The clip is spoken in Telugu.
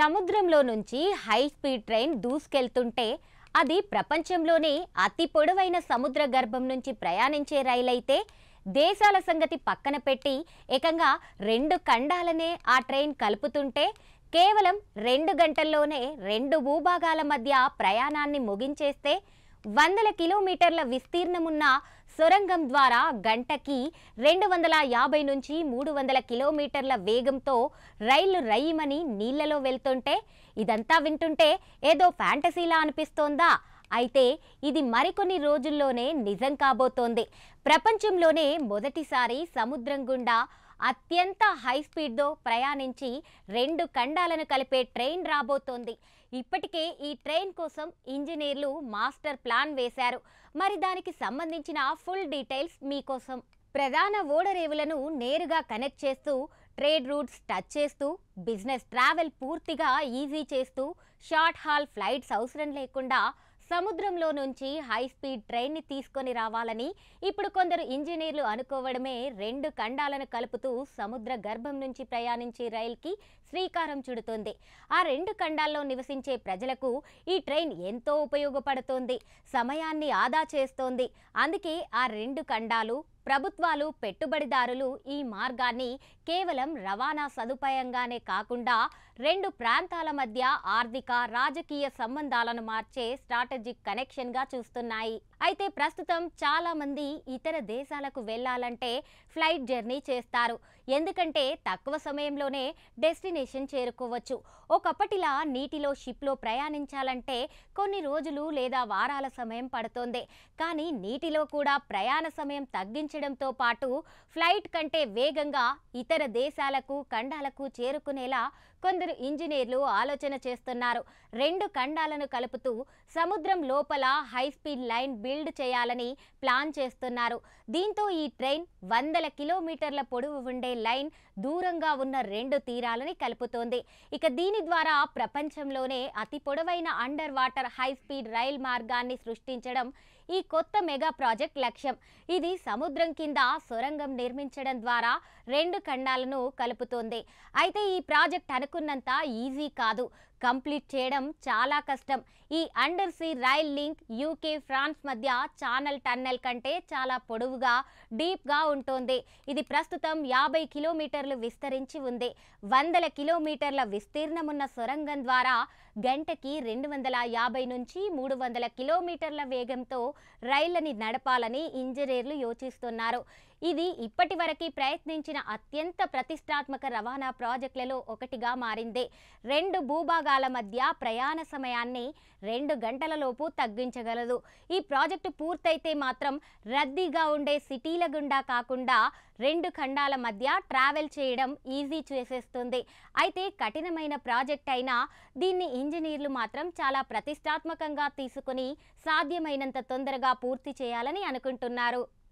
సముద్రంలో నుంచి హై స్పీడ్ ట్రైన్ దూసుకెళ్తుంటే అది ప్రపంచంలోనే అతి పొడవైన సముద్ర గర్భం నుంచి ప్రయాణించే రైలైతే దేశాల సంగతి పక్కన పెట్టి ఏకంగా రెండు ఖండాలనే ఆ ట్రైన్ కలుపుతుంటే కేవలం 2 గంటల్లోనే రెండు భూభాగాల మధ్య ప్రయాణాన్ని ముగించేస్తే వందల కిలోమీటర్ల విస్తీర్ణమున్న సొరంగం ద్వారా గంటకి 250 నుంచి 300 కిలోమీటర్ల వేగంతో రైళ్లు రయ్యమని నీళ్లలో వెళ్తుంటే ఇదంతా వింటుంటే ఏదో ఫ్యాంటసీలా అనిపిస్తోందా? అయితే ఇది మరికొన్ని రోజుల్లోనే నిజం కాబోతోంది. ప్రపంచంలోనే మొదటిసారి సముద్రం గుండా అత్యంత హై స్పీడ్తో ప్రయాణించి రెండు ఖండాలను కలిపే ట్రైన్ రాబోతోంది. ఇప్పటికే ఈ ట్రైన్ కోసం ఇంజనీర్లు మాస్టర్ ప్లాన్ వేశారు. మరి దానికి సంబంధించిన ఫుల్ డీటెయిల్స్ మీకోసం. ప్రధాన ఓడరేవులను నేరుగా కనెక్ట్ చేస్తూ, ట్రేడ్ రూట్స్ టచ్ చేస్తూ, బిజినెస్ ట్రావెల్ పూర్తిగా ఈజీ చేస్తూ, షార్ట్ హాల్ ఫ్లైట్స్ అవసరం లేకుండా సముద్రంలో నుంచి హై స్పీడ్ ట్రైన్ని తీసుకొని రావాలని ఇప్పుడు కొందరు ఇంజనీర్లు అనుకోవడమే రెండు ఖండాలను కలుపుతూ సముద్ర గర్భం నుంచి ప్రయాణించే రైలుకి శ్రీకారం చుడుతోంది. ఆ రెండు ఖండాల్లో నివసించే ప్రజలకు ఈ ట్రైన్ ఎంతో ఉపయోగపడుతోంది, సమయాన్ని ఆదా చేస్తోంది. అందుకే ఆ రెండు ఖండాలు, ప్రభుత్వాలు, పెట్టుబడిదారులు ఈ మార్గాన్ని కేవలం రవాణా సదుపాయంగానే కాకుండా రెండు ప్రాంతాల మధ్య ఆర్థిక, రాజకీయ సంబంధాలను మార్చే స్ట్రాటజిక్ కనెక్షన్గా చూస్తున్నాయి. అయితే ప్రస్తుతం చాలా మంది ఇతర దేశాలకు వెళ్లాలంటే ఫ్లైట్ జర్నీ చేస్తారు. ఎందుకంటే తక్కువ సమయంలోనే డెస్టినేషన్ చేరుకోవచ్చు. ఒకప్పటిలా నీటిలో షిప్లో ప్రయాణించాలంటే కొన్ని రోజులు లేదా వారాల సమయం పడుతోంది. కానీ నీటిలో కూడా ప్రయాణ సమయం తగ్గించడంతో పాటు ఫ్లైట్ కంటే వేగంగా ఇతర దేశాలకు, ఖండాలకు చేరుకునేలా కొందరు ఇంజనీర్లు ఆలోచన చేస్తున్నారు. రెండు ఖండాలను కలుపుతూ సముద్రం లోపల హై స్పీడ్ లైన్ బిల్డ్ చేయాలని ప్లాన్ చేస్తున్నారు. దీంతో ఈ ట్రైన్ వందల కిలోమీటర్ల పొడవు ఉండే లైన్ దూరంగా ఉన్న రెండు తీరాలని కలుపుతోంది. ఇక దీని ద్వారా ప్రపంచంలోనే అతి పొడవైన under water high speed rail మార్గాన్ని సృష్టించడం ఈ కొత్త మెగా ప్రాజెక్ట్ లక్ష్యం. ఇది సముద్రం కింద సొరంగం నిర్మించడం ద్వారా రెండు ఖండాలను కలుపుతోంది. అయితే ఈ ప్రాజెక్ట్ అనుకున్నంత ఈజీ కాదు. కంప్లీట్ చేయడం చాలా కష్టం. ఈ under sea rail link UK, France మధ్య ఛానల్ టన్నెల్ కంటే చాలా పొడవుగా, డీప్గా ఉంటుంది. ఇది ప్రస్తుతం 50 కిలోమీటర్లు విస్తరించి ఉంది. వందల కిలోమీటర్ల విస్తీర్ణమున్న సొరంగం ద్వారా గంటకి 250 నుంచి 300 కిలోమీటర్ల వేగంతో రైళ్లని నడపాలని ఇంజనీర్లు యోచిస్తున్నారు. ఇది ఇప్పటి వరకు ప్రయత్నించిన అత్యంత ప్రతిష్టాత్మక రవాణా ప్రాజెక్టులలో ఒకటిగా మారింది. రెండు భూభాగాల మధ్య ప్రయాణ సమయాన్ని 2 గంటలలోపు తగ్గించగలదు. ఈ ప్రాజెక్టు పూర్తయితే మాత్రం రద్దీగా ఉండే సిటీల గుండా కాకుండా రెండు ఖండాల మధ్య ట్రావెల్ చేయడం ఈజీ చేసేస్తుంది. అయితే కఠినమైన ప్రాజెక్ట్ అయినా దీన్ని ఇంజనీర్లు మాత్రం చాలా ప్రతిష్టాత్మకంగా తీసుకుని సాధ్యమైనంత తొందరగా పూర్తి చేయాలని అనుకుంటున్నారు.